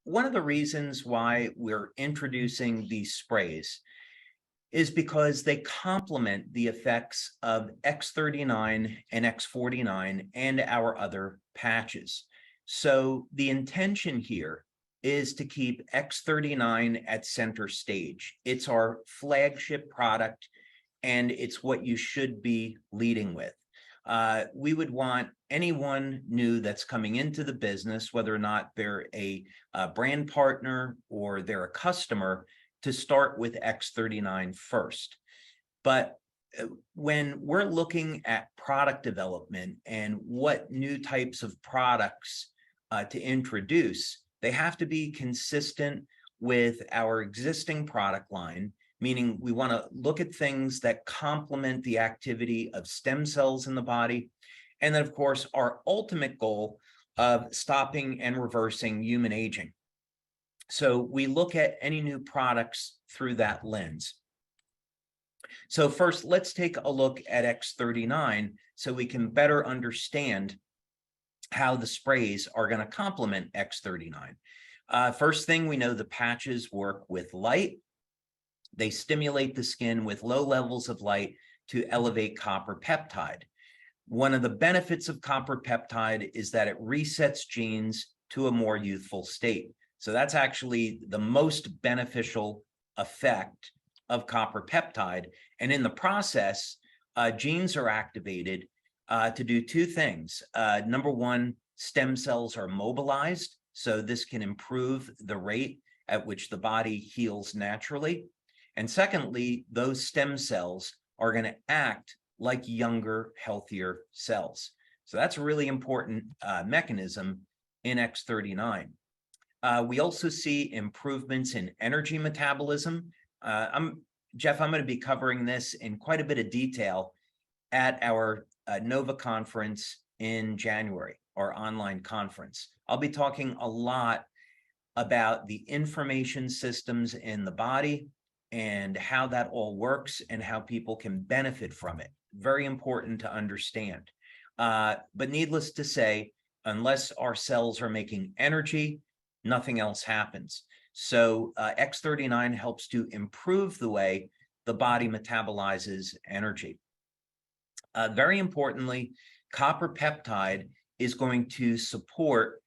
one of the reasons why we're introducing these sprays is because they complement the effects of X39 and X49 and our other patches. So the intention here is to keep X39 at center stage. It's our flagship product, and it's what you should be leading with. We would want anyone new that's coming into the business, whether or not they're a brand partner or they're a customer, to start with X39 first. But when we're looking at product development and what new types of products to introduce, they have to be consistent with our existing product line, meaning we want to look at things that complement the activity of stem cells in the body. And then, of course, our ultimate goal of stopping and reversing human aging. So we look at any new products through that lens. So first, let's take a look at X39 so we can better understand how the sprays are going to complement X39. First thing, we know the patches work with light. They stimulate the skin with low levels of light to elevate copper peptide. One of the benefits of copper peptide is that it resets genes to a more youthful state. So that's actually the most beneficial effect of copper peptide. And in the process, genes are activated to do two things. Number one, stem cells are mobilized. So this can improve the rate at which the body heals naturally. And secondly, those stem cells are going to act like younger, healthier cells. So that's a really important mechanism in X39. We also see improvements in energy metabolism. Jeff, I'm going to be covering this in quite a bit of detail at our NOVA conference in January, our online conference. I'll be talking a lot about the information systems in the body and how that all works and how people can benefit from it. Very important to understand. But needless to say, unless our cells are making energy, nothing else happens. So X39 helps to improve the way the body metabolizes energy. Very importantly, copper peptide is going to support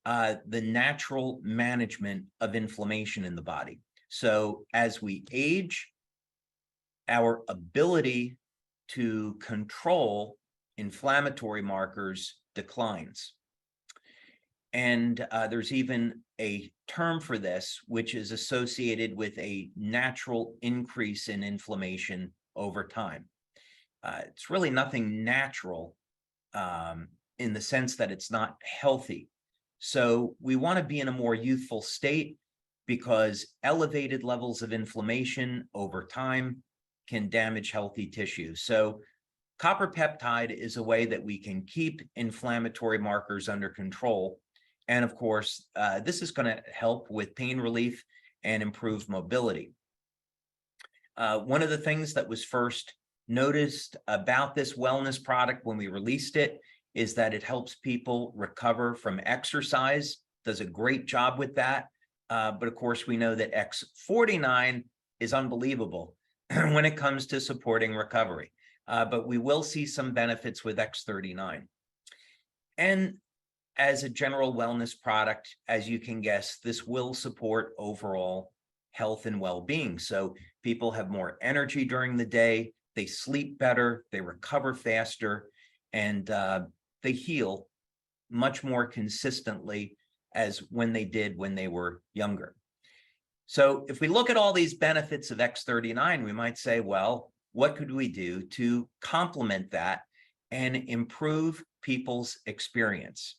the natural management of inflammation in the body. So as we age, our ability to control inflammatory markers declines. And there's even a term for this, which is associated with a natural increase in inflammation over time. It's really nothing natural in the sense that it's not healthy. So we want to be in a more youthful state because elevated levels of inflammation over time can damage healthy tissue. So copper peptide is a way that we can keep inflammatory markers under control. And of course, this is going to help with pain relief and improve mobility. One of the things that was first noticed about this wellness product when we released it is that it helps people recover from exercise, does a great job with that. But of course, we know that X49 is unbelievable when it comes to supporting recovery. But we will see some benefits with X39. And as a general wellness product, as you can guess, this will support overall health and well-being. So people have more energy during the day, they sleep better, they recover faster, and they heal much more consistently as when they did when they were younger. So if we look at all these benefits of X39, we might say, well, what could we do to complement that and improve people's experience?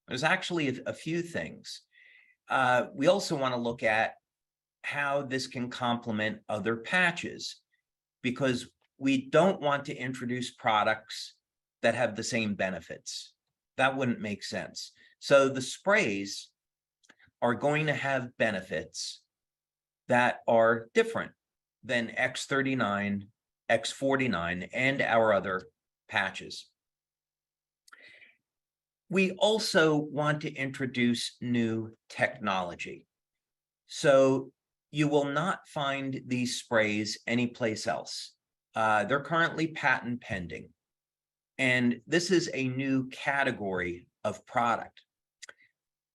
There's actually a few things. We also want to look at how this can complement other patches, because we don't want to introduce products that have the same benefits. That wouldn't make sense. So the sprays are going to have benefits that are different than X39, X49, and our other patches. We also want to introduce new technology. So you will not find these sprays anyplace else. They're currently patent pending. And this is a new category of product.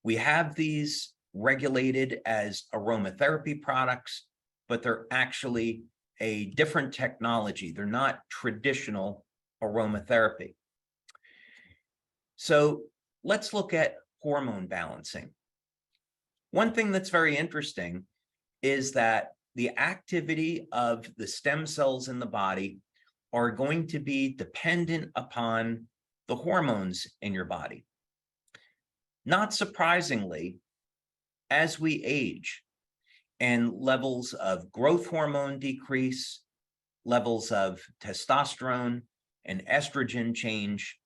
We have these regulated as aromatherapy products, but they're actually a different technology. They're not traditional aromatherapy. So let's look at hormone balancing. One thing that's very interesting is that the activity of the stem cells in the body are going to be dependent upon the hormones in your body. Not surprisingly, as we age and levels of growth hormone decrease, levels of testosterone and estrogen change,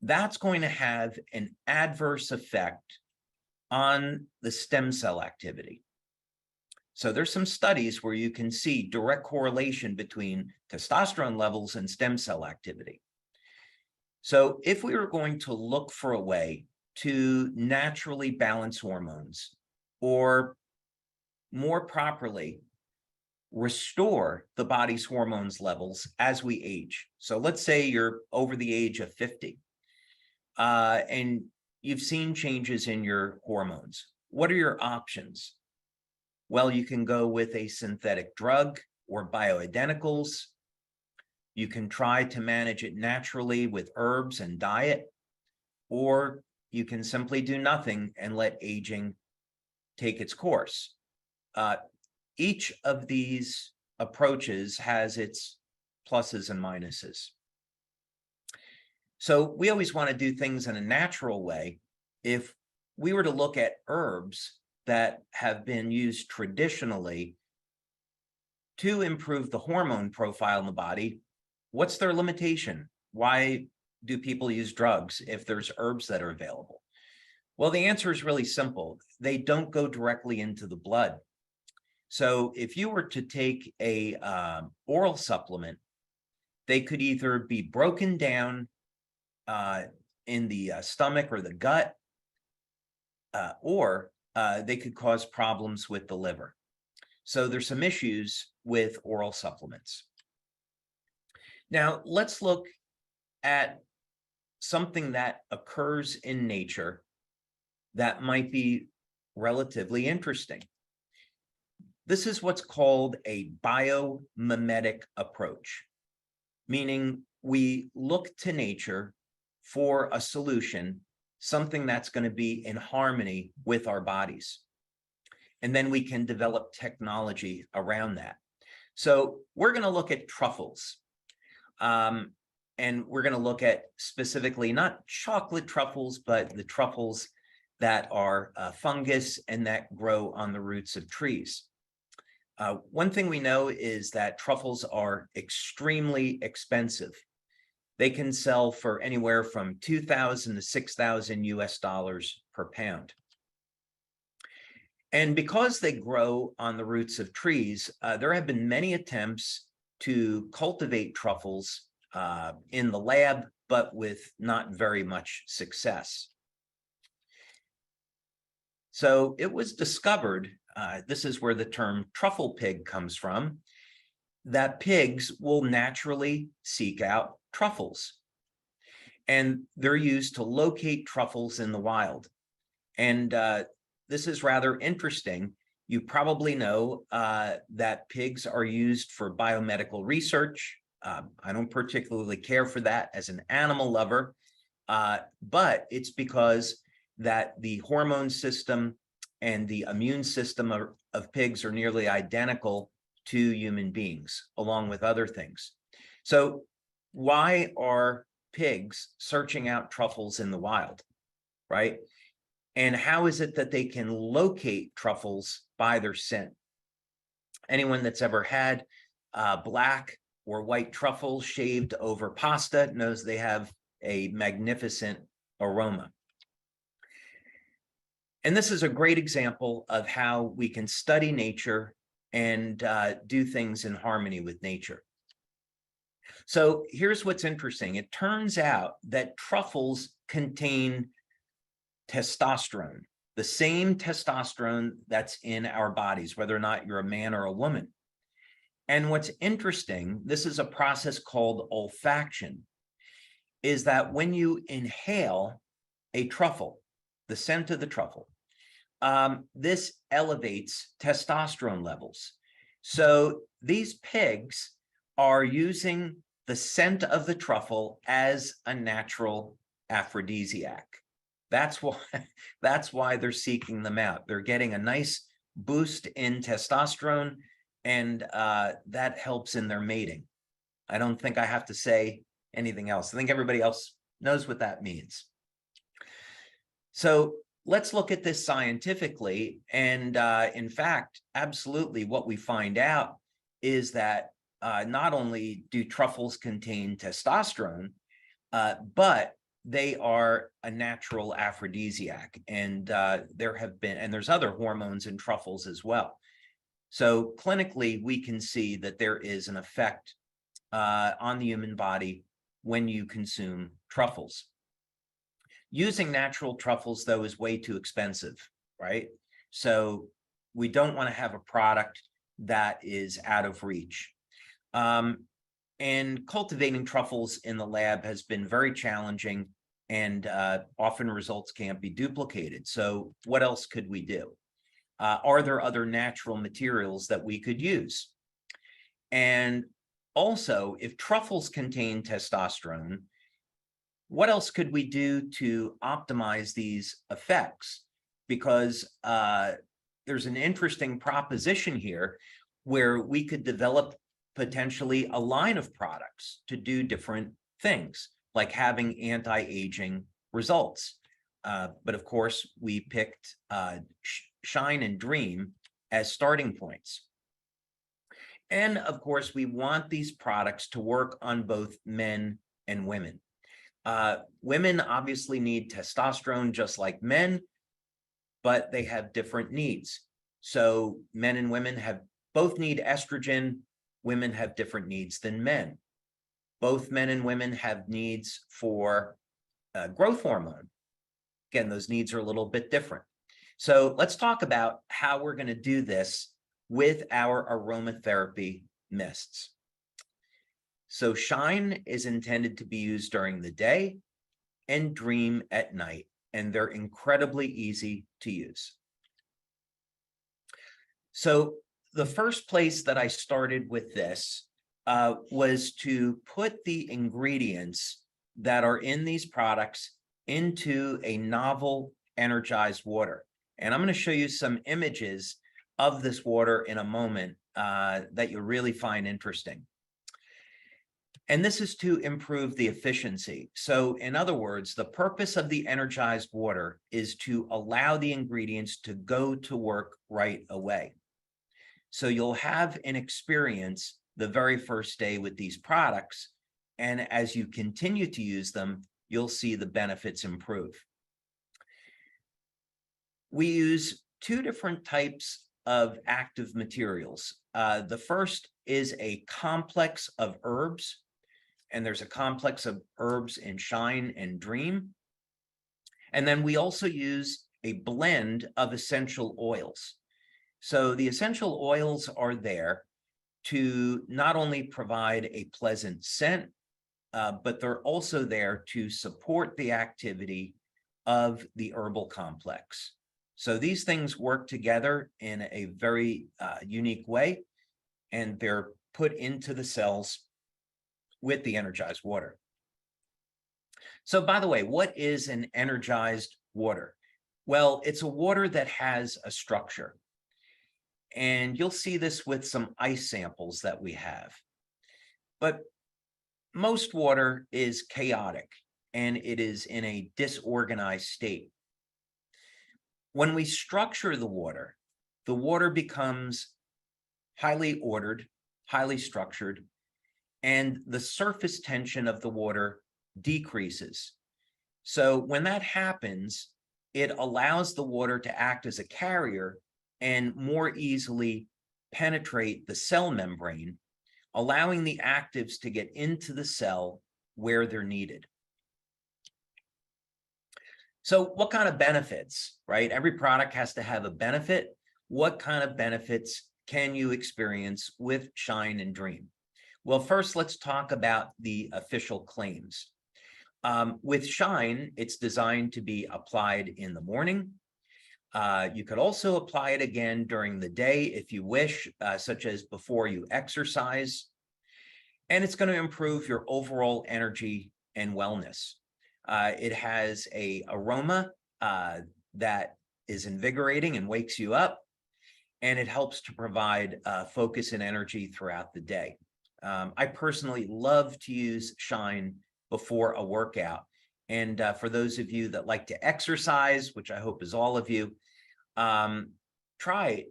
that's going to have an adverse effect on the stem cell activity. So there's some studies where you can see direct correlation between testosterone levels and stem cell activity. So if we were going to look for a way to naturally balance hormones, or more properly, restore the body's hormones levels as we age. So let's say you're over the age of 50, and you've seen changes in your hormones. What are your options? Well, you can go with a synthetic drug or bioidenticals. You can try to manage it naturally with herbs and diet, or you can simply do nothing and let aging take its course. Each of these approaches has its pluses and minuses. So we always want to do things in a natural way. If we were to look at herbs that have been used traditionally to improve the hormone profile in the body, what's their limitation? Why do people use drugs if there's herbs that are available? Well, the answer is really simple. They don't go directly into the blood. So if you were to take a oral supplement, they could either be broken down in the stomach or the gut, or they could cause problems with the liver. So there's some issues with oral supplements. Now, let's look at something that occurs in nature that might be relatively interesting. This is what's called a biomimetic approach, meaning we look to nature for a solution, something that's going to be in harmony with our bodies. And then we can develop technology around that. So we're going to look at truffles. And we're going to look at specifically not chocolate truffles, but the truffles that are fungus and that grow on the roots of trees. One thing we know is that truffles are extremely expensive. They can sell for anywhere from $2,000 to $6,000 US per pound. And because they grow on the roots of trees, there have been many attempts to cultivate truffles in the lab, but with not very much success. So it was discovered, this is where the term truffle pig comes from, that pigs will naturally seek out truffles. And they're used to locate truffles in the wild. And this is rather interesting. You probably know that pigs are used for biomedical research. I don't particularly care for that as an animal lover, but it's because that the hormone system and the immune system of pigs are nearly identical to human beings, along with other things. So why are pigs searching out truffles in the wild, right? And how is it that they can locate truffles by their scent? Anyone that's ever had black or white truffles shaved over pasta knows they have a magnificent aroma. And this is a great example of how we can study nature and do things in harmony with nature. So here's what's interesting. It turns out that truffles contain testosterone, the same testosterone that's in our bodies, whether or not you're a man or a woman. And what's interesting, this is a process called olfaction, is that when you inhale a truffle, the scent of the truffle, this elevates testosterone levels. So these pigs are using the scent of the truffle as a natural aphrodisiac. That's why they're seeking them out. They're getting a nice boost in testosterone, and that helps in their mating. I don't think I have to say anything else. I think everybody else knows what that means. So let's look at this scientifically. And in fact, absolutely what we find out is that not only do truffles contain testosterone, but they are a natural aphrodisiac. And there's other hormones in truffles as well. So clinically, we can see that there is an effect on the human body when you consume truffles. Using natural truffles, though, is way too expensive, right? So we don't want to have a product that is out of reach. And cultivating truffles in the lab has been very challenging, and often results can't be duplicated. So what else could we do? Are there other natural materials that we could use? And also, if truffles contain testosterone, what else could we do to optimize these effects? Because there's an interesting proposition here where we could develop potentially a line of products to do different things, like having anti-aging results. But of course, we picked Shine and Dream as starting points. And of course, we want these products to work on both men and women. Women obviously need testosterone just like men, but they have different needs. So men and women both need estrogen. Women have different needs than men. Both men and women have needs for growth hormone. Again, those needs are a little bit different. So let's talk about how we're going to do this with our aromatherapy mists. So Shine is intended to be used during the day and Dream at night, and they're incredibly easy to use. So the first place that I started with this was to put the ingredients that are in these products into a novel energized water. And I'm going to show you some images of this water in a moment that you'll really find interesting. And this is to improve the efficiency. So in other words, the purpose of the energized water is to allow the ingredients to go to work right away. So you'll have an experience the very first day with these products. And as you continue to use them, you'll see the benefits improve. We use two different types of active materials. The first is a complex of herbs, and there's a complex of herbs in Shine and Dream. And then we also use a blend of essential oils. So the essential oils are there to not only provide a pleasant scent, but they're also there to support the activity of the herbal complex. So these things work together in a very unique way, and they're put into the cells with the energized water. So by the way, what is an energized water? Well, it's a water that has a structure. And you'll see this with some ice samples that we have. But most water is chaotic, and it is in a disorganized state. When we structure the water becomes highly ordered, highly structured, and the surface tension of the water decreases. So when that happens, it allows the water to act as a carrier and more easily penetrate the cell membrane, allowing the actives to get into the cell where they're needed. So what kind of benefits, right? Every product has to have a benefit. What kind of benefits can you experience with Shine and Dream? Well, first, let's talk about the official claims. With Shine, it's designed to be applied in the morning. You could also apply it again during the day if you wish, such as before you exercise. And it's going to improve your overall energy and wellness. It has a aroma that is invigorating and wakes you up, and it helps to provide focus and energy throughout the day. I personally love to use Shine before a workout. And for those of you that like to exercise, which I hope is all of you, try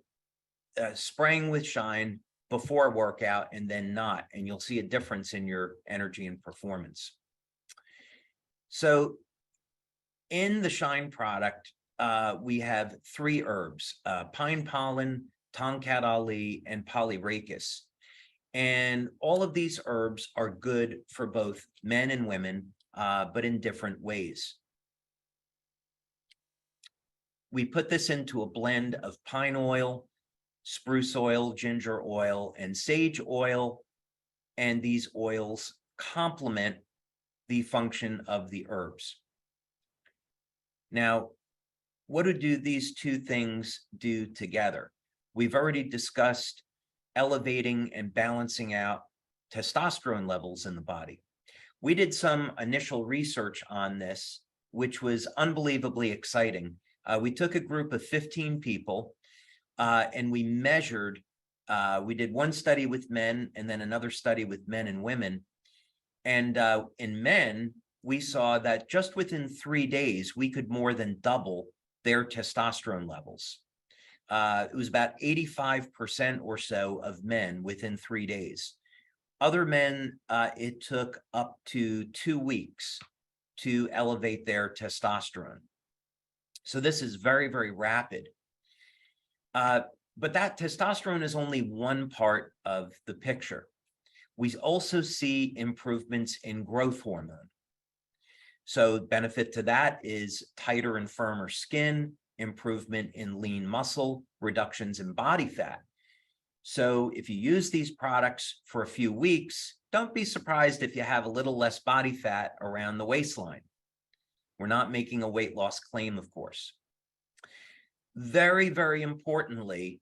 spraying with Shine before a workout and then not, and you'll see a difference in your energy and performance. So in the Shine product, we have 3 herbs, pine pollen, Tongkat Ali, and polyrachis. And all of these herbs are good for both men and women, but in different ways. We put this into a blend of pine oil, spruce oil, ginger oil, and sage oil, and these oils complement the function of the herbs. Now, what do these 2 things do together? We've already discussed elevating and balancing out testosterone levels in the body. We did some initial research on this, which was unbelievably exciting. We took a group of 15 people and we measured, we did one study with men and then another study with men and women. And in men, we saw that just within 3 days, we could more than double their testosterone levels. It was about 85% or so of men within 3 days. Other men, it took up to 2 weeks to elevate their testosterone. So this is very, very rapid. But that testosterone is only one part of the picture. We also see improvements in growth hormone. So benefit to that is tighter and firmer skin, improvement in lean muscle, reductions in body fat. So if you use these products for a few weeks, don't be surprised if you have a little less body fat around the waistline. We're not making a weight loss claim, of course. Very, very importantly,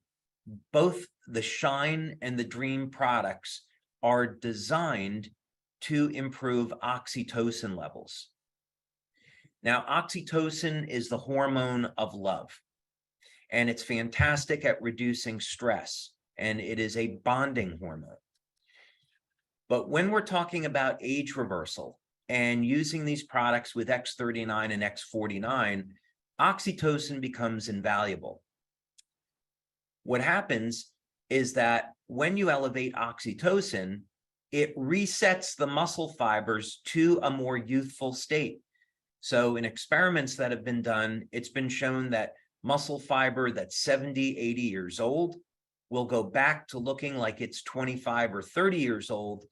both the Shine and the Dream products are designed to improve oxytocin levels. Now, oxytocin is the hormone of love, and it's fantastic at reducing stress, and it is a bonding hormone. But when we're talking about age reversal and using these products with X39 and X49, oxytocin becomes invaluable. What happens is that when you elevate oxytocin, it resets the muscle fibers to a more youthful state. So in experiments that have been done, it's been shown that muscle fiber that's 70, 80 years old will go back to looking like it's 25 or 30 years old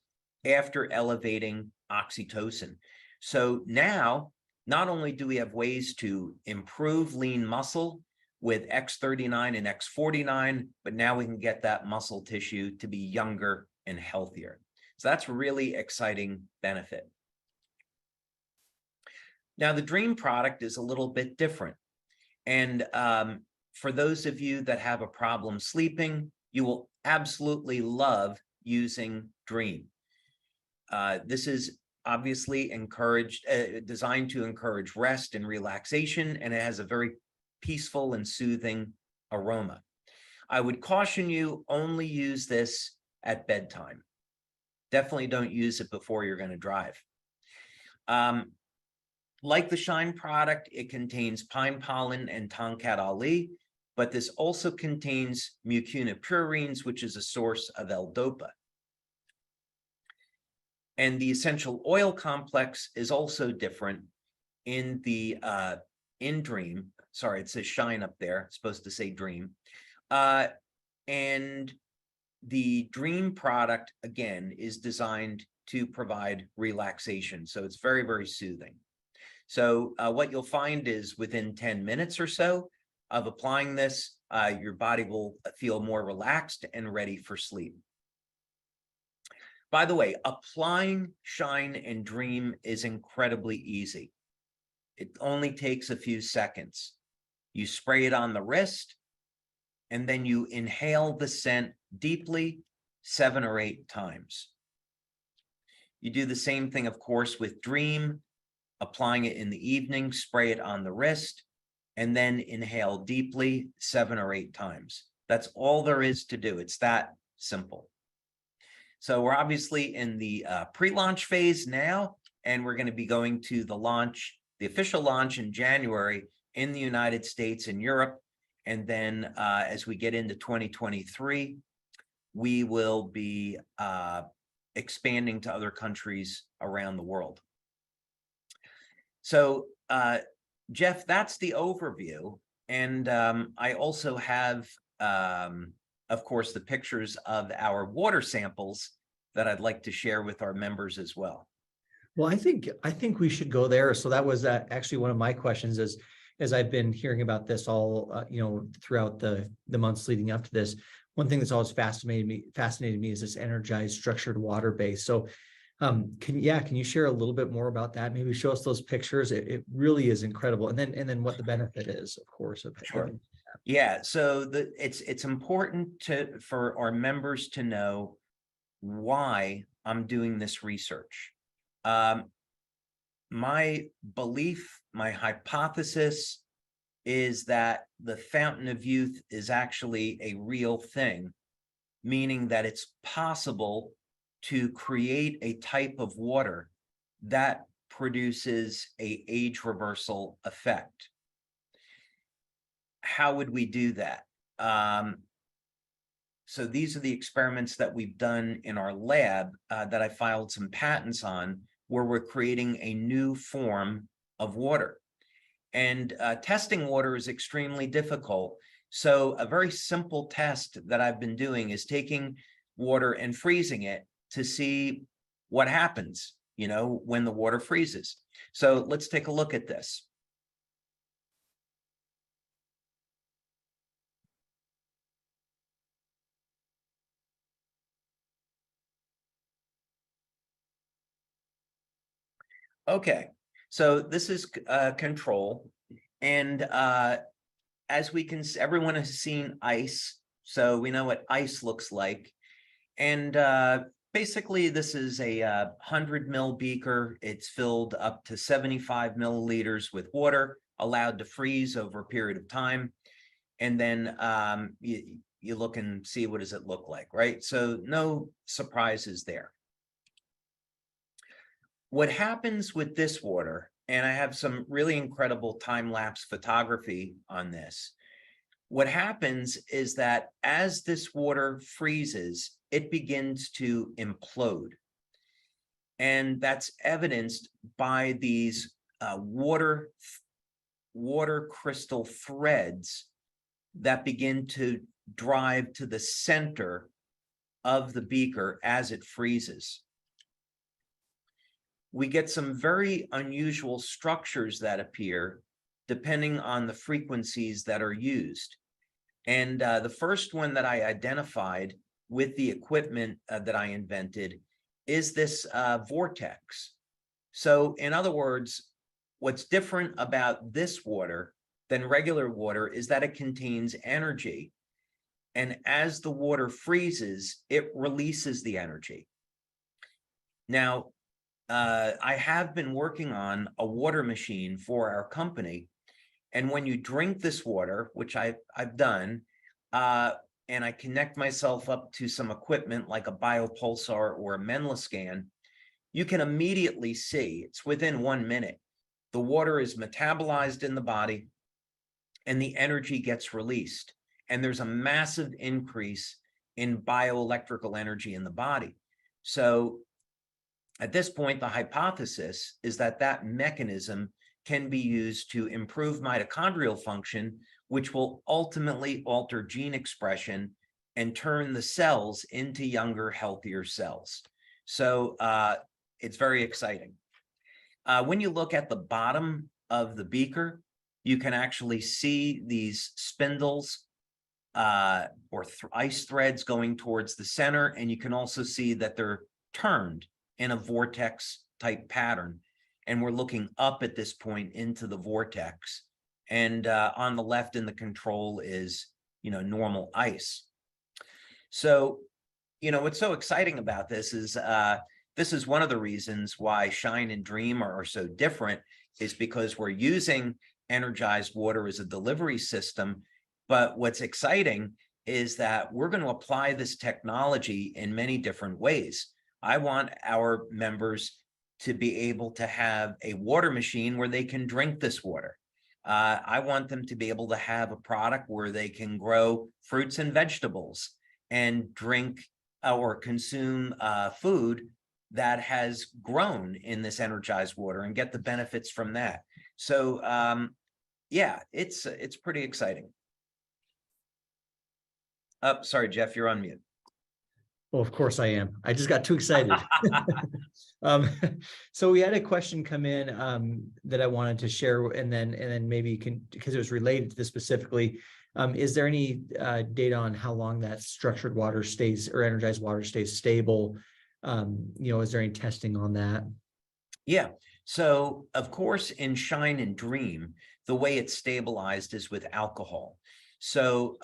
after elevating oxytocin. So now, not only do we have ways to improve lean muscle with X39 and X49, but now we can get that muscle tissue to be younger and healthier. So that's really exciting benefit. Now, the Dream product is a little bit different. And for those of you that have a problem sleeping, you will absolutely love using Dream. This is obviously designed to encourage rest and relaxation, and it has a very peaceful and soothing aroma. I would caution you, only use this at bedtime. Definitely don't use it before you're going to drive. Like the Shine product, it contains pine pollen and Tongkat Ali, but this also contains mucunapurines, which is a source of L-DOPA. And the essential oil complex is also different in the in Dream. Sorry, it says Shine up there. It's supposed to say Dream. And the Dream product, again, is designed to provide relaxation. So it's very, very soothing. So what you'll find is within 10 minutes or so of applying this, your body will feel more relaxed and ready for sleep. By the way, applying Shine and Dream is incredibly easy. It only takes a few seconds. You spray it on the wrist, and then you inhale the scent deeply 7 or 8 times. You do the same thing, of course, with Dream, applying it in the evening, spray it on the wrist, and then inhale deeply 7 or 8 times. That's all there is to do. It's that simple. So we're obviously in the pre-launch phase now, and we're going to be going to the launch, the official launch in January in the United States and Europe. And then as we get into 2023, we will be expanding to other countries around the world. So, Jeff, that's the overview. And I also have, of course, the pictures of our water samples that I'd like to share with our members as well. Well, I think we should go there. So that was actually one of my questions is, as I've been hearing about this all, throughout the months leading up to this, one thing that's always fascinated me is this energized structured water base. So can you share a little bit more about that? Maybe show us those pictures. It really is incredible. And then what the benefit is, of course. Sure. Yeah. So it's important for our members to know why I'm doing this research. My belief, my hypothesis is that the fountain of youth is actually a real thing, meaning that it's possible to create a type of water that produces an age reversal effect. How would we do that? So these are the experiments that we've done in our lab that I filed some patents on, where we're creating a new form of water. And testing water is extremely difficult. So a very simple test that I've been doing is taking water and freezing it to see what happens, when the water freezes. So let's take a look at this. Okay, so this is control. And as we can, everyone has seen ice. So we know what ice looks like. And basically, this is a 100 ml beaker. It's filled up to 75 milliliters with water, allowed to freeze over a period of time. And then you look and see, what does it look like, right? So no surprises there. What happens with this water, and I have some really incredible time-lapse photography on this, what happens is that as this water freezes, it begins to implode. And that's evidenced by these water crystal threads that begin to drive to the center of the beaker as it freezes. We get some very unusual structures that appear depending on the frequencies that are used. And the first one that I identified with the equipment that I invented is this vortex. So in other words, what's different about this water than regular water is that it contains energy. And as the water freezes, it releases the energy. Now, I have been working on a water machine for our company. And when you drink this water, which I've done, and I connect myself up to some equipment like a biopulsar or a Menla scan, you can immediately see, it's within 1 minute, the water is metabolized in the body and the energy gets released. And there's a massive increase in bioelectrical energy in the body. So at this point, the hypothesis is that that mechanism can be used to improve mitochondrial function, which will ultimately alter gene expression and turn the cells into younger, healthier cells. So it's very exciting. When you look at the bottom of the beaker, you can actually see these spindles or ice threads going towards the center, and you can also see that they're turned in a vortex type pattern. And we're looking up at this point into the vortex. And on the left in the control is, normal ice. So, what's so exciting about this is one of the reasons why Shine and Dream are so different, is because we're using energized water as a delivery system. But what's exciting is that we're going to apply this technology in many different ways. I want our members to be able to have a water machine where they can drink this water. I want them to be able to have a product where they can grow fruits and vegetables and drink or consume food that has grown in this energized water and get the benefits from that. So yeah, it's pretty exciting. Oh, sorry, Jeff, you're on mute. Well, of course I am. I just got too excited. So we had a question come in that I wanted to share, and then maybe you can, because it was related to this specifically. Is there any data on how long that structured water stays, or energized water stays stable? Is there any testing on that? Yeah. So of course, in Shine and Dream, the way it's stabilized is with alcohol. So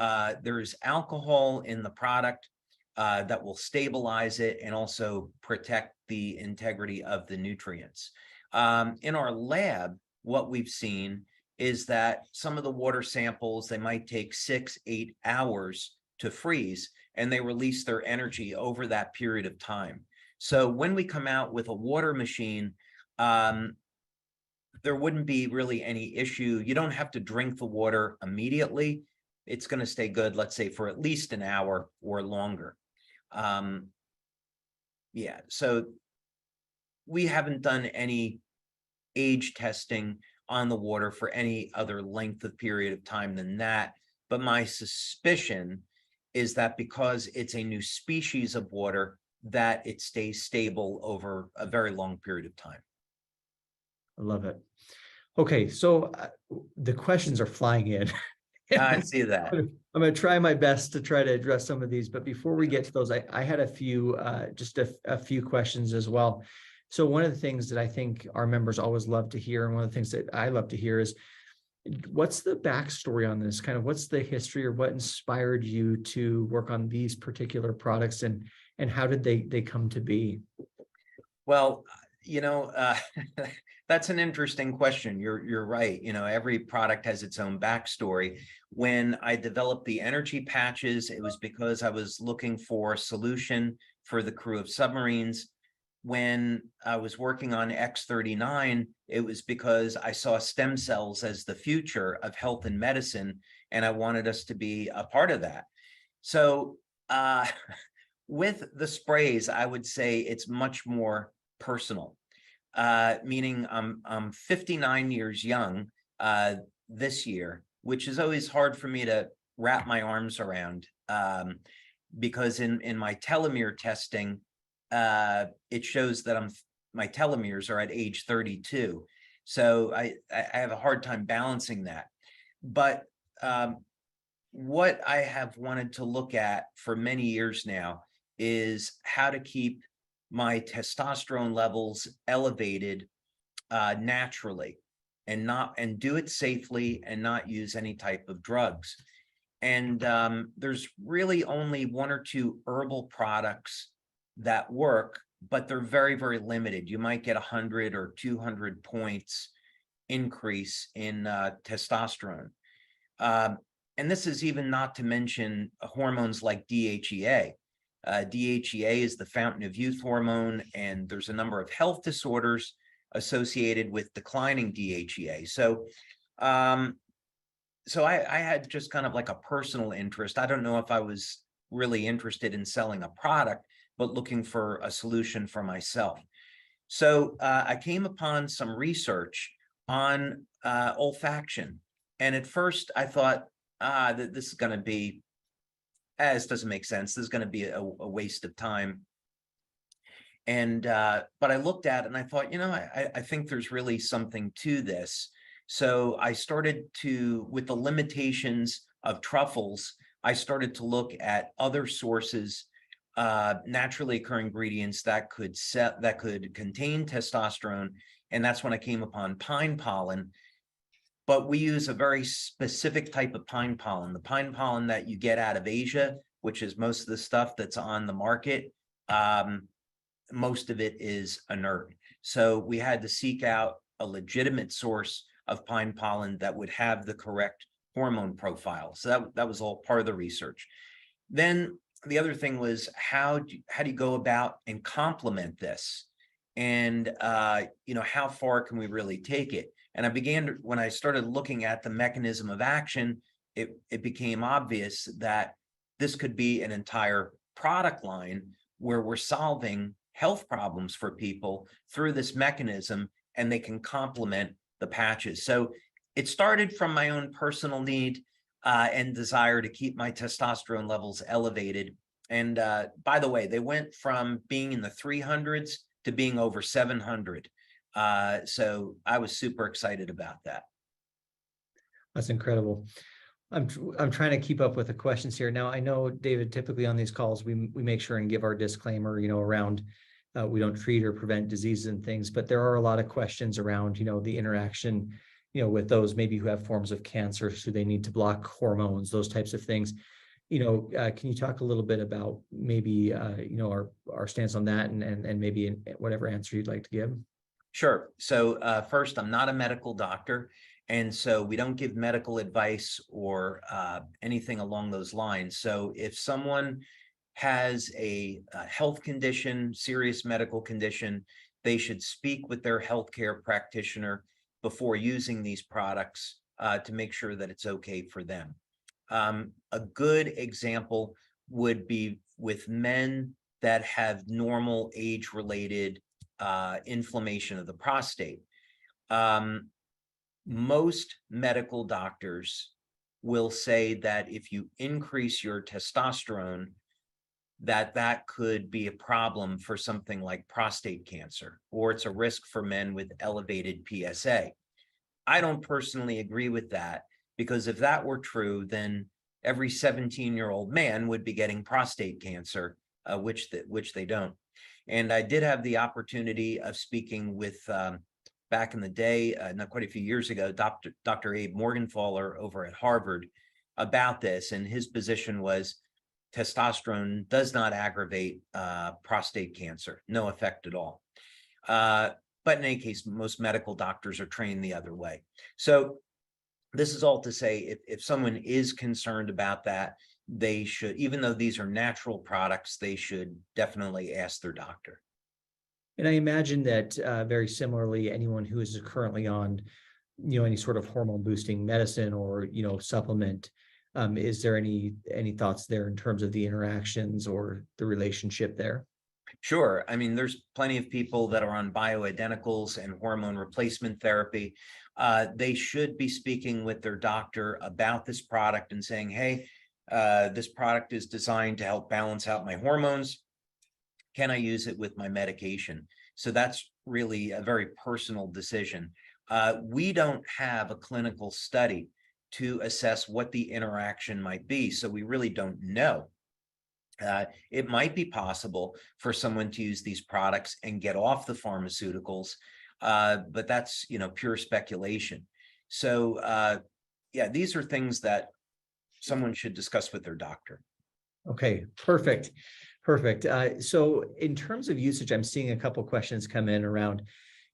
there's alcohol in the product that will stabilize it and also protect the integrity of the nutrients. In our lab, what we've seen is that some of the water samples, they might take 6-8 hours to freeze, and they release their energy over that period of time. So when we come out with a water machine, there wouldn't be really any issue. You don't have to drink the water immediately. It's going to stay good, let's say, for at least an hour or longer. Yeah, so we haven't done any age testing on the water for any other length of period of time than that. But my suspicion is that because it's a new species of water, that it stays stable over a very long period of time. I love it. Okay, so the questions are flying in. I see that. I'm going to try my best to try to address some of these, but before we get to those, I had a few, just a few questions as well. So one of the things that I think our members always love to hear, and one of the things that I love to hear, is what's the backstory on this? Kind of what's the history, or what inspired you to work on these particular products, and how did they come to be? Well, that's an interesting question. You're right. Every product has its own backstory. When I developed the energy patches, it was because I was looking for a solution for the crew of submarines. When I was working on X39, it was because I saw stem cells as the future of health and medicine, and I wanted us to be a part of that. So with the sprays, I would say it's much more personal, meaning I'm 59 years young this year, which is always hard for me to wrap my arms around, because in my telomere testing, it shows that my telomeres are at age 32. So I have a hard time balancing that. But what I have wanted to look at for many years now is how to keep my testosterone levels elevated naturally, and do it safely, and not use any type of drugs. And there's really only 1 or 2 herbal products that work, but they're very, very limited. You might get 100 or 200 points increase in testosterone. And this is even not to mention hormones like DHEA. DHEA is the fountain of youth hormone, and there's a number of health disorders associated with declining DHEA. So, so I had just kind of like a personal interest. I don't know if I was really interested in selling a product, but looking for a solution for myself. So I came upon some research on olfaction. And at first I thought, that this is going to be, this doesn't make sense. This is going to be a waste of time. And but I looked at it and I thought, I think there's really something to this. So I started to, with the limitations of truffles, I started to look at other sources, naturally occurring ingredients that could contain testosterone. And that's when I came upon pine pollen. But we use a very specific type of pine pollen, the pine pollen that you get out of Asia, which is most of the stuff that's on the market. Most of it is inert. So we had to seek out a legitimate source of pine pollen that would have the correct hormone profile. So that was all part of the research. Then the other thing was how do you go about and complement this? And how far can we really take it? And when I started looking at the mechanism of action, it became obvious that this could be an entire product line where we're solving health problems for people through this mechanism, and they can complement the patches. So it started from my own personal need and desire to keep my testosterone levels elevated. And by the way, they went from being in the 300s to being over 700. So I was super excited about that. That's incredible. I'm trying to keep up with the questions here. Now, I know, David, typically on these calls, we make sure and give our disclaimer, around we don't treat or prevent diseases and things, but there are a lot of questions around, the interaction, with those maybe who have forms of cancer, so they need to block hormones, those types of things. Can you talk a little bit about maybe, our stance on that and maybe whatever answer you'd like to give? Sure. So first, I'm not a medical doctor. And so we don't give medical advice or anything along those lines. So if someone has a health condition, serious medical condition, they should speak with their healthcare practitioner before using these products to make sure that it's okay for them. A good example would be with men that have normal age-related inflammation of the prostate. Most medical doctors will say that if you increase your testosterone, that could be a problem for something like prostate cancer, or it's a risk for men with elevated PSA. I don't personally agree with that, because if that were true, then every 17-year-old man would be getting prostate cancer, which they don't. And I did have the opportunity of speaking with, back in the day, not quite a few years ago, Dr. Abe Morgenthaler over at Harvard about this. And his position was testosterone does not aggravate prostate cancer, no effect at all. But in any case, most medical doctors are trained the other way. So this is all to say, if someone is concerned about that, they should, even though these are natural products, they should definitely ask their doctor. And I imagine that very similarly, anyone who is currently on, any sort of hormone boosting medicine or, supplement, is there any thoughts there in terms of the interactions or the relationship there? Sure. I mean, there's plenty of people that are on bioidenticals and hormone replacement therapy. They should be speaking with their doctor about this product and saying, hey, this product is designed to help balance out my hormones. Can I use it with my medication? So that's really a very personal decision. We don't have a clinical study to assess what the interaction might be, so we really don't know. It might be possible for someone to use these products and get off the pharmaceuticals, but that's, pure speculation. So yeah, these are things that someone should discuss with their doctor. Okay, perfect. So in terms of usage, I'm seeing a couple questions come in around,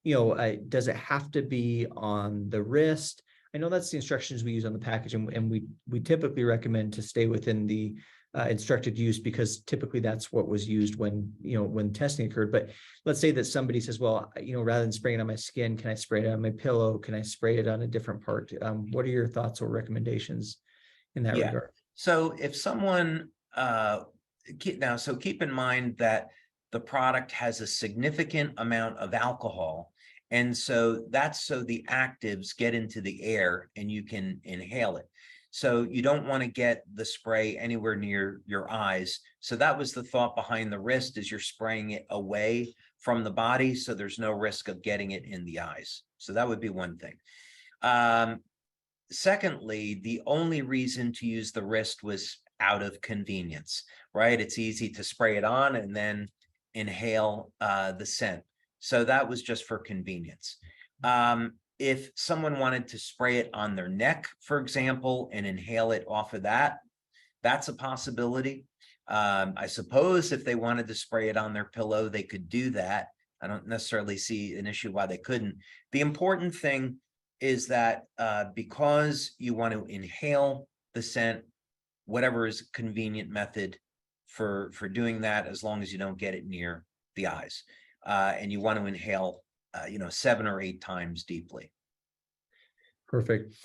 does it have to be on the wrist? I know that's the instructions we use on the package, and we typically recommend to stay within the instructed use, because typically that's what was used when testing occurred. But let's say that somebody says, well, rather than spraying it on my skin, can I spray it on my pillow? Can I spray it on a different part? What are your thoughts or recommendations in that regard? So if someone so keep in mind that the product has a significant amount of alcohol, and so that's so the actives get into the air and you can inhale it. So you don't want to get the spray anywhere near your eyes. So that was the thought behind the wrist, is you're spraying it away from the body, so there's no risk of getting it in the eyes. So that would be one thing. Secondly, the only reason to use the wrist was out of convenience, right? It's easy to spray it on and then inhale the scent. So that was just for convenience. If someone wanted to spray it on their neck, for example, and inhale it off of that, that's a possibility. I suppose if they wanted to spray it on their pillow, they could do that. I don't necessarily see an issue why they couldn't. The important thing is that because you want to inhale the scent, whatever is a convenient method for doing that, as long as you don't get it near the eyes, and you want to inhale 7 or 8 times deeply. Perfect.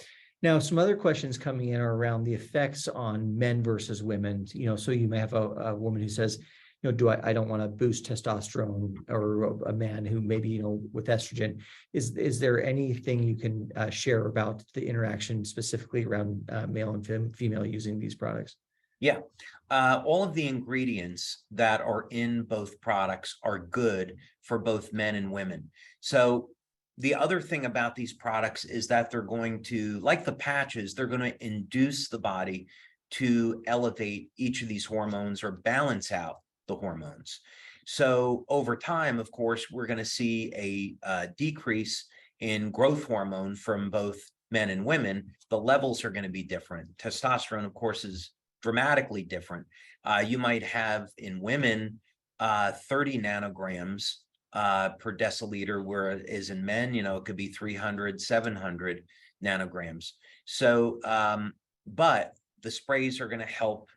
Now, some other questions coming in are around the effects on men versus women. So you may have a woman who says, I don't want to boost testosterone, or a man who maybe, with estrogen. Is there anything you can share about the interaction specifically around male and female using these products? Yeah, all of the ingredients that are in both products are good for both men and women. So the other thing about these products is that they're going to, like the patches, they're going to induce the body to elevate each of these hormones or balance out the hormones. So over time, of course, we're going to see a decrease in growth hormone from both men and women. The levels are going to be different. Testosterone, of course, is dramatically different. You might have in women 30 nanograms per deciliter, whereas in men, it could be 300, 700 nanograms. So, but the sprays are going to help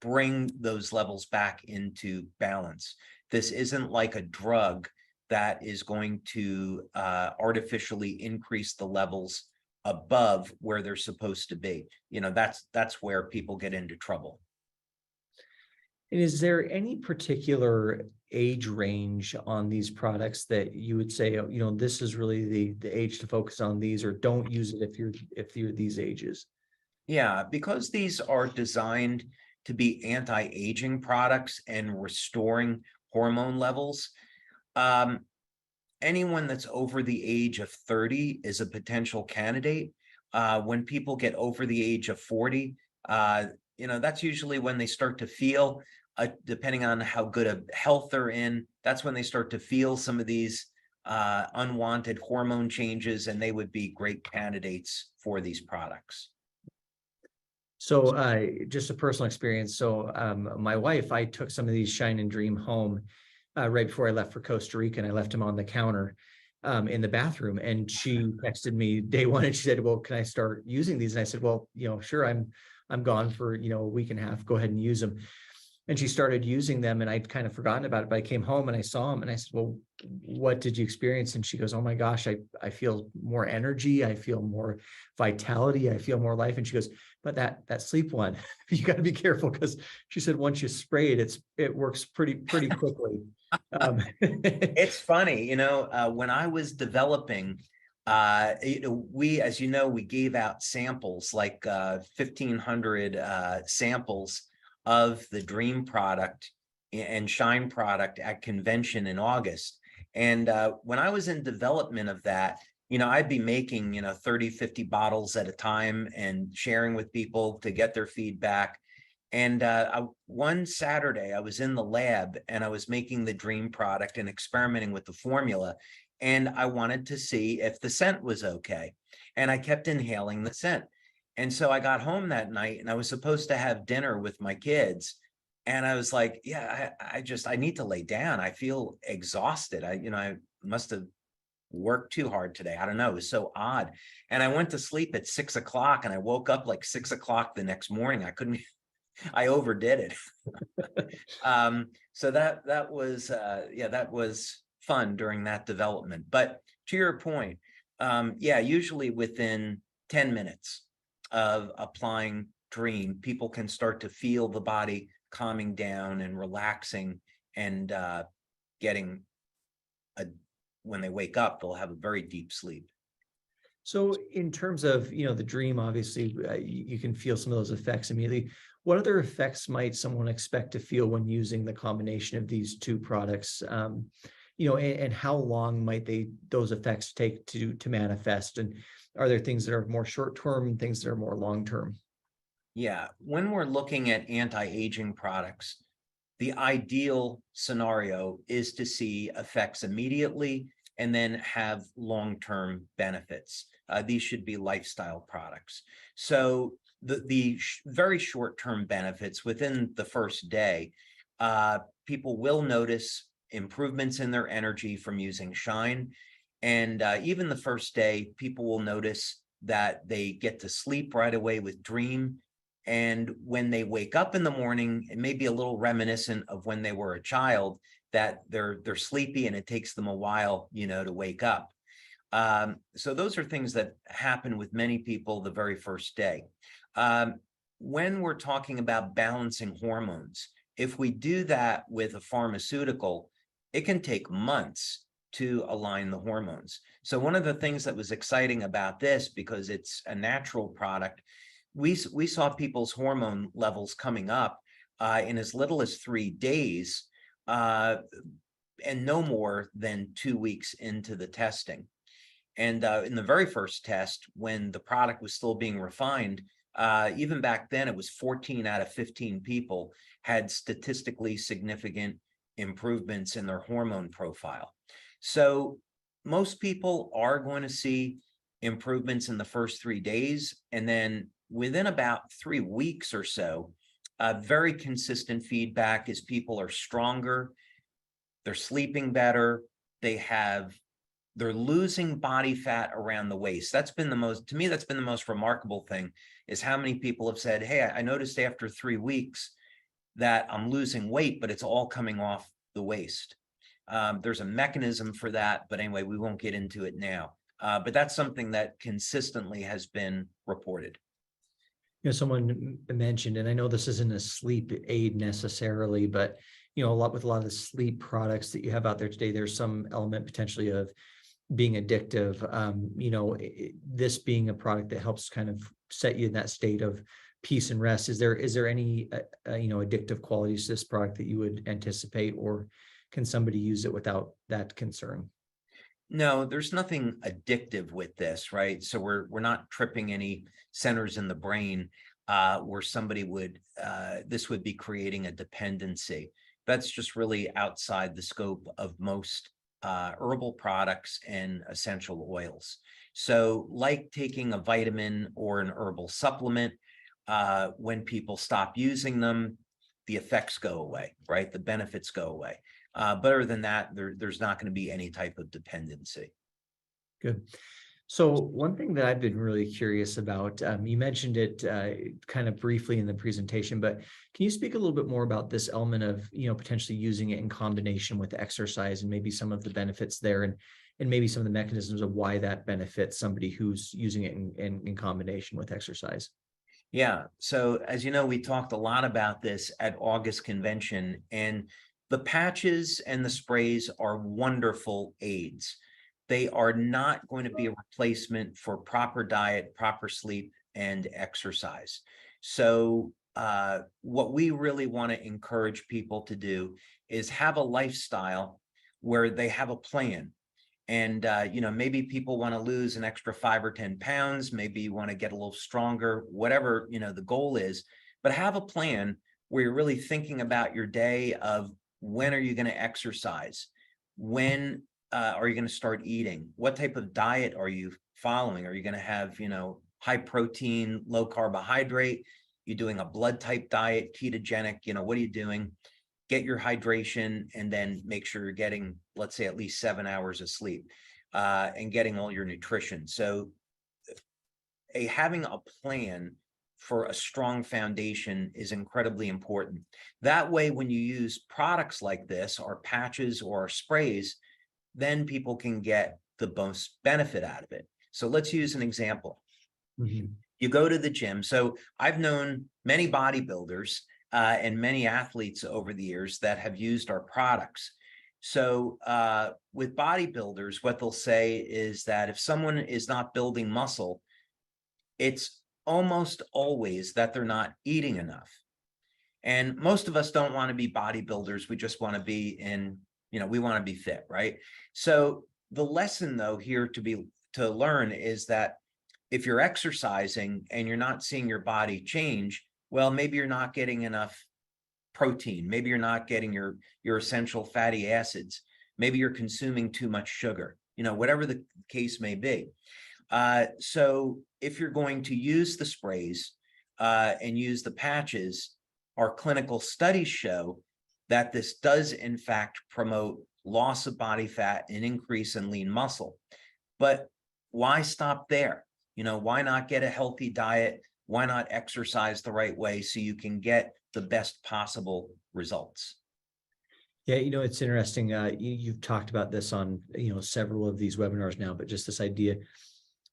bring those levels back into balance. This isn't like a drug that is going to artificially increase the levels above where they're supposed to be. That's where people get into trouble. And is there any particular age range on these products that you would say, this is really the age to focus on these, or don't use it if you're these ages? Yeah, because these are designed to be anti-aging products and restoring hormone levels. Anyone that's over the age of 30 is a potential candidate. When people get over the age of 40, that's usually when they start to feel, depending on how good of health they're in, that's when they start to feel some of these unwanted hormone changes, and they would be great candidates for these products. So just a personal experience. So my wife, I took some of these Shine and Dream home right before I left for Costa Rica, and I left them on the counter in the bathroom. And she texted me day one, and she said, "Well, can I start using these?" And I said, "Well, sure. I'm gone for a week and a half. Go ahead and use them." And she started using them, and I'd kind of forgotten about it, but I came home and I saw them, and I said, "Well, what did you experience?" And she goes, "Oh my gosh, I feel more energy. I feel more vitality. I feel more life." And she goes, "But that sleep one, you got to be careful," because she said once you spray it, it works pretty quickly. It's funny, when I was developing, we gave out samples, like 1,500 samples of the Dream product and Shine product at convention in August. And when I was in development of that, I'd be making, 30, 50 bottles at a time and sharing with people to get their feedback. And one Saturday I was in the lab and I was making the Dream product and experimenting with the formula. And I wanted to see if the scent was okay. And I kept inhaling the scent. And so I got home that night and I was supposed to have dinner with my kids. And I was like, yeah, I need to lay down. I feel exhausted. I must have worked too hard today. I don't know. It was so odd. And I went to sleep at 6 o'clock and I woke up like 6 o'clock the next morning. I overdid it. So that was fun during that development. But to your point, usually within 10 minutes of applying Dream, people can start to feel the body calming down and relaxing, and when they wake up, they'll have a very deep sleep. So in terms of, the dream, obviously, you can feel some of those effects immediately. What other effects might someone expect to feel when using the combination of these two products? And how long might those effects take to manifest? And are there things that are more short term and things that are more long term? Yeah, when we're looking at anti-aging products, the ideal scenario is to see effects immediately and then have long-term benefits. These should be lifestyle products. So the very short-term benefits within the first day, people will notice improvements in their energy from using Shine. And even the first day, people will notice that they get to sleep right away with Dream. And when they wake up in the morning, it may be a little reminiscent of when they were a child, that they're sleepy and it takes them a while, to wake up. So those are things that happen with many people the very first day. When we're talking about balancing hormones, if we do that with a pharmaceutical, it can take months to align the hormones. So one of the things that was exciting about this, because it's a natural product, we saw people's hormone levels coming up in as little as 3 days and no more than 2 weeks into the testing. And in the very first test, when the product was still being refined, even back then, it was 14 out of 15 people had statistically significant improvements in their hormone profile. So most people are going to see improvements in the first 3 days, and then within about 3 weeks or so, very consistent feedback is people are stronger, they're sleeping better, they're losing body fat around the waist. That's been to me, that's been the most remarkable thing, is how many people have said, hey, I noticed after 3 weeks that I'm losing weight, but it's all coming off the waist. There's a mechanism for that, but anyway, we won't get into it now. But that's something that consistently has been reported. Someone mentioned, and I know this isn't a sleep aid necessarily, but a lot of the sleep products that you have out there today, there's some element potentially of being addictive. This being a product that helps kind of set you in that state of peace and rest. Is there any addictive qualities to this product that you would anticipate, or can somebody use it without that concern? No, there's nothing addictive with this, right? So we're not tripping any centers in the brain where somebody would this would be creating a dependency. That's just really outside the scope of most herbal products and essential oils. So like taking a vitamin or an herbal supplement, when people stop using them, the effects go away, right? The benefits go away. But other than that, there's not going to be any type of dependency. Good. So one thing that I've been really curious about, you mentioned it kind of briefly in the presentation, but can you speak a little bit more about this element of, potentially using it in combination with exercise, and maybe some of the benefits there, and maybe some of the mechanisms of why that benefits somebody who's using it in combination with exercise? Yeah. So as you know, we talked a lot about this at August convention, and the patches and the sprays are wonderful aids. They are not going to be a replacement for proper diet, proper sleep, and exercise. So what we really want to encourage people to do is have a lifestyle where they have a plan. And maybe people want to lose an extra 5 or 10 pounds, maybe you want to get a little stronger, whatever the goal is, but have a plan where you're really thinking about your day of when are you going to exercise, when are you going to start eating, what type of diet are you following, are you going to have high protein, low carbohydrate, you doing a blood type diet, ketogenic, what are you doing? Get your hydration, and then make sure you're getting, let's say, at least 7 hours of sleep and getting all your nutrition. So having a plan for a strong foundation is incredibly important. That way, when you use products like this, or patches or sprays, then people can get the most benefit out of it. So let's use an example. Mm-hmm. You go to the gym. So I've known many bodybuilders and many athletes over the years that have used our products. So with bodybuilders, what they'll say is that if someone is not building muscle, it's almost always that they're not eating enough. And most of us don't want to be bodybuilders. We just want to be in, we want to be fit, right? So the lesson though here to learn is that if you're exercising and you're not seeing your body change, well, maybe you're not getting enough protein. Maybe you're not getting your essential fatty acids. Maybe you're consuming too much sugar, whatever the case may be. So if you're going to use the sprays and use the patches, our clinical studies show that this does in fact promote loss of body fat and increase in lean muscle. But why stop there? Why not get a healthy diet? Why not exercise the right way so you can get the best possible results? Yeah, it's interesting. You've talked about this on, several of these webinars now, but just this idea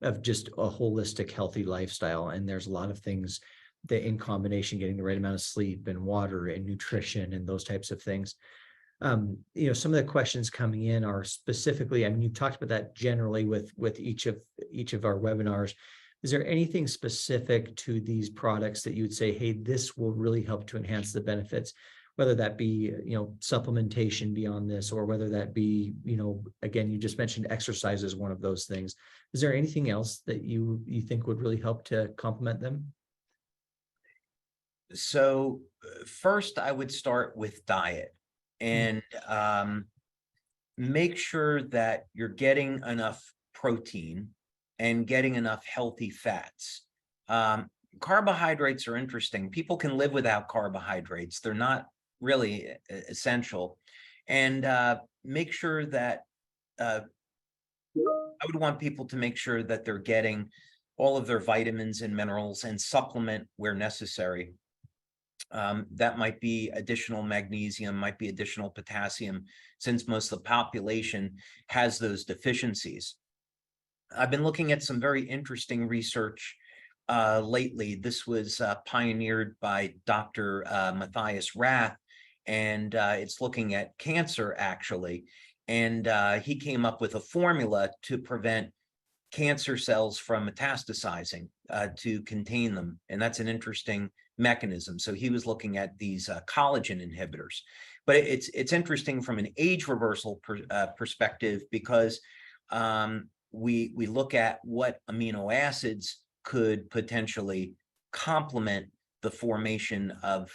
of just a holistic, healthy lifestyle. And there's a lot of things that in combination, getting the right amount of sleep and water and nutrition and those types of things. Some of the questions coming in are specifically, you've talked about that generally with each of our webinars. Is there anything specific to these products that you would say, hey, this will really help to enhance the benefits, whether that be, supplementation beyond this, or whether that be, again, you just mentioned exercise as one of those things. Is there anything else that you think would really help to complement them? So first, I would start with diet and make sure that you're getting enough protein and getting enough healthy fats. Carbohydrates are interesting. People can live without carbohydrates. They're not really essential. And make sure that I would want people to make sure that they're getting all of their vitamins and minerals and supplement where necessary. That might be additional magnesium, might be additional potassium, since most of the population has those deficiencies. I've been looking at some very interesting research lately. This was pioneered by Dr. Matthias Rath, and it's looking at cancer, actually. And he came up with a formula to prevent cancer cells from metastasizing, to contain them. And that's an interesting mechanism. So he was looking at these collagen inhibitors. But it's interesting from an age reversal perspective, because we look at what amino acids could potentially complement the formation of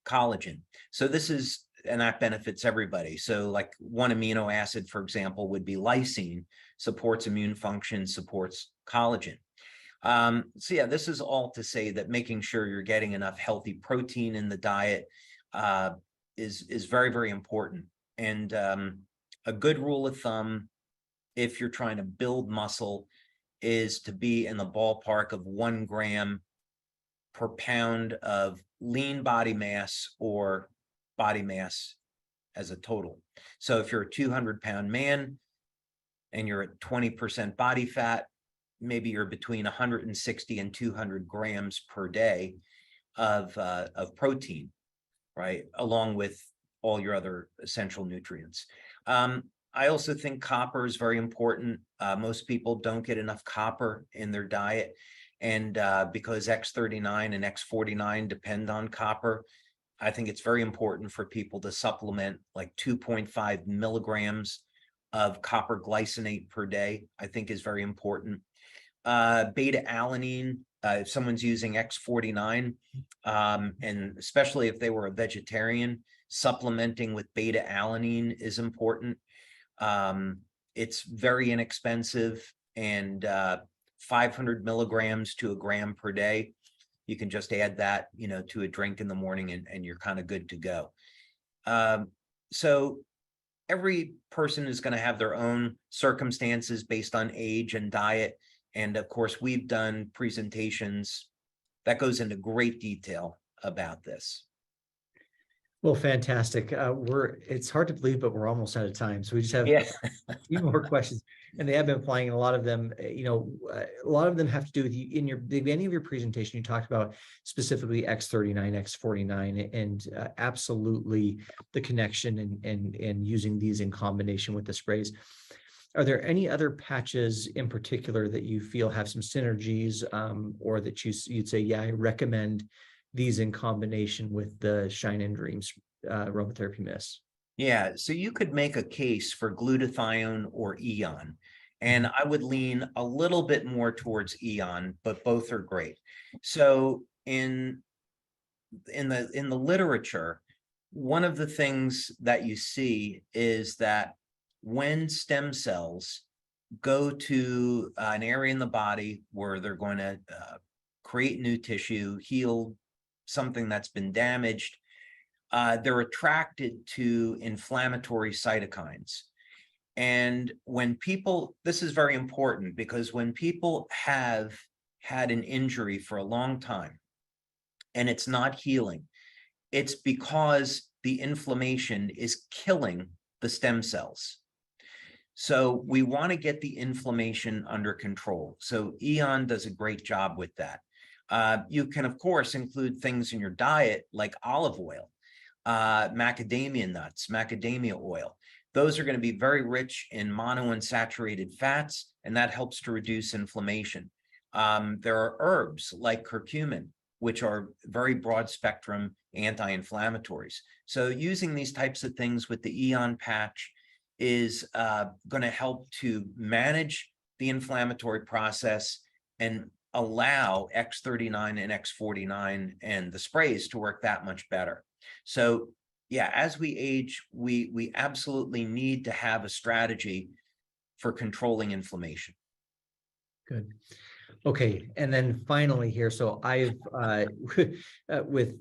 collagen. So this is, and that benefits everybody. So like one amino acid, for example, would be lysine, supports immune function, supports collagen. So yeah, this is all to say that making sure you're getting enough healthy protein in the diet is very, very important. And a good rule of thumb, if you're trying to build muscle, is to be in the ballpark of 1 gram per pound of lean body mass or body mass as a total. So if you're a 200-pound man and you're at 20% body fat, maybe you're between 160 and 200 grams per day of protein, right? Along with all your other essential nutrients. I also think copper is very important. Most people don't get enough copper in their diet. And because X39 and X49 depend on copper, I think it's very important for people to supplement like 2.5 milligrams of copper glycinate per day, I think is very important. Beta alanine, if someone's using X49, and especially if they were a vegetarian, supplementing with beta alanine is important. It's very inexpensive, and 500 milligrams to a gram per day. You can just add that, to a drink in the morning, and you're kind of good to go. So every person is going to have their own circumstances based on age and diet. And of course, we've done presentations that goes into great detail about this. Well, fantastic. It's hard to believe, but we're almost out of time. So we just have Yeah. a few more questions, and they have been flying. And a lot of them, a lot of them have to do with you in your the beginning of your presentation. You talked about specifically X39, X49, and absolutely the connection and using these in combination with the sprays. Are there any other patches in particular that you feel have some synergies, or that you'd say, yeah, I recommend these in combination with the Shine and Dreams aromatherapy mist? Yeah, so you could make a case for glutathione or eon, and Mhm. I would lean a little bit more towards eon, but both are great. So in the literature, one of the things that you see is that when stem cells go to an area in the body where they're going to create new tissue, heal something that's been damaged, they're attracted to inflammatory cytokines. And when people, this is very important because when people have had an injury for a long time and it's not healing, it's because the inflammation is killing the stem cells. So we want to get the inflammation under control. So Eon does a great job with that. You can, of course, include things in your diet like olive oil, macadamia nuts, macadamia oil. Those are going to be very rich in monounsaturated fats, and that helps to reduce inflammation. There are herbs like curcumin, which are very broad spectrum anti-inflammatories. So using these types of things with the Eon patch is going to help to manage the inflammatory process and allow X39 and X49 and the sprays to work that much better. So yeah, as we age, we absolutely need to have a strategy for controlling inflammation. Good. Okay, and then finally here, so I've with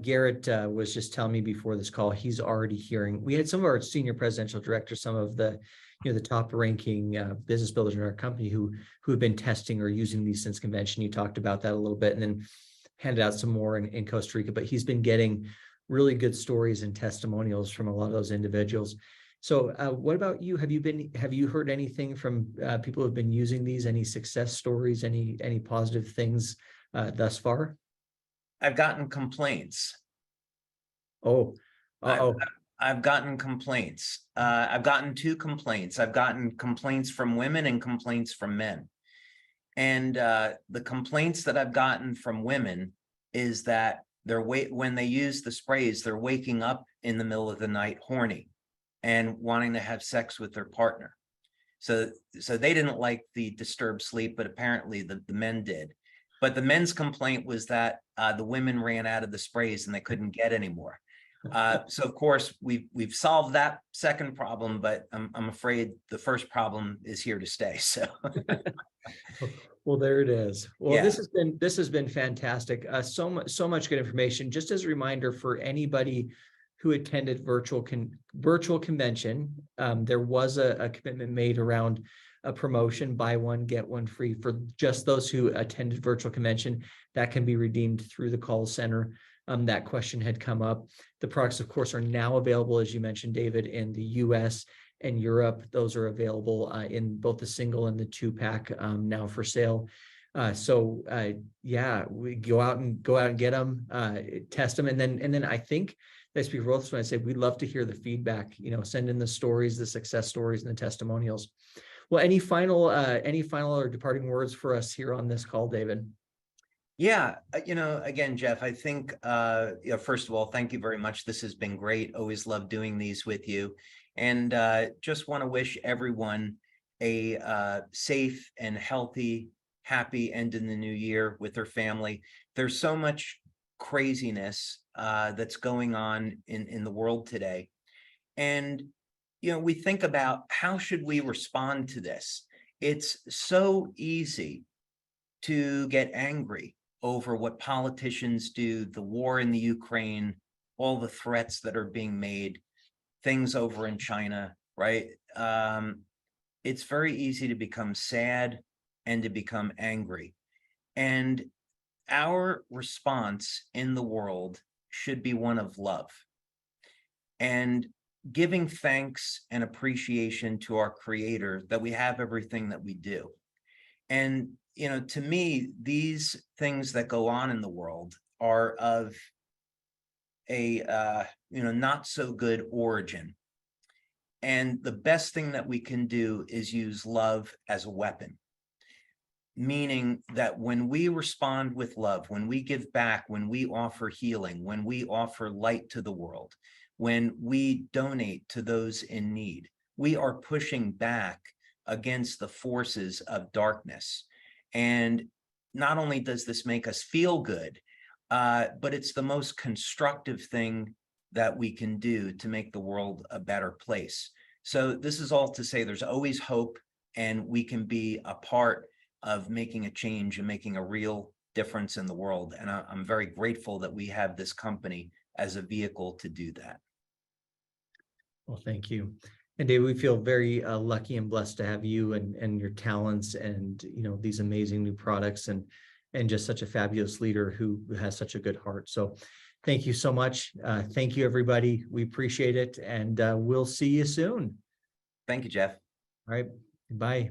Garrett was just telling me before this call, he's already hearing. We had some of our senior presidential directors, some of the the top ranking business builders in our company who have been testing or using these since convention. You talked about that a little bit, and then handed out some more in Costa Rica. But he's been getting really good stories and testimonials from a lot of those individuals. So what about you? Have you heard anything from people who have been using these? Any success stories? Any positive things thus far? I've gotten complaints. Oh, I've uh-oh. I've gotten complaints. I've gotten two complaints. I've gotten complaints from women and complaints from men. And the complaints that I've gotten from women is that when they use the sprays, they're waking up in the middle of the night horny and wanting to have sex with their partner. So they didn't like the disturbed sleep, but apparently the men did. But the men's complaint was that the women ran out of the sprays and they couldn't get any more. So of course we've solved that second problem, but I'm afraid the first problem is here to stay. So Well, there it is. Well, yeah. this has been fantastic. So much good information. Just as a reminder for anybody who attended virtual convention, there was a commitment made around a promotion, buy one, get one free for just those who attended virtual convention. That can be redeemed through the call center. That question had come up. The products, of course, are now available, as you mentioned, David, in the US and Europe. Those are available in both the single and the 2-pack now for sale. Yeah, we go out and get them, test them, and then I think I speak for both of us when I say we'd love to hear the feedback. Send in the stories, the success stories, and the testimonials. Well, any final or departing words for us here on this call, David? Yeah, again, Jeff, I think, first of all, thank you very much. This has been great. Always love doing these with you. And just want to wish everyone a safe and healthy, happy end in the new year with their family. There's so much craziness that's going on in the world today. And, we think about how should we respond to this? It's so easy to get angry over what politicians do, the war in the Ukraine, all the threats that are being made, things over in China, right? It's very easy to become sad and to become angry. And our response in the world should be one of love. and giving thanks and appreciation to our creator that we have everything that we do. And, to me, these things that go on in the world are of a, not so good origin. And the best thing that we can do is use love as a weapon. Meaning that when we respond with love, when we give back, when we offer healing, when we offer light to the world, when we donate to those in need, we are pushing back against the forces of darkness. And not only does this make us feel good, but it's the most constructive thing that we can do to make the world a better place. So this is all to say there's always hope, and we can be a part of making a change and making a real difference in the world. And I'm very grateful that we have this company as a vehicle to do that. Well, thank you. And Dave, we feel very lucky and blessed to have you and your talents and, these amazing new products and just such a fabulous leader who has such a good heart. So thank you so much. Thank you, everybody. We appreciate it. And we'll see you soon. Thank you, Jeff. All right. Bye.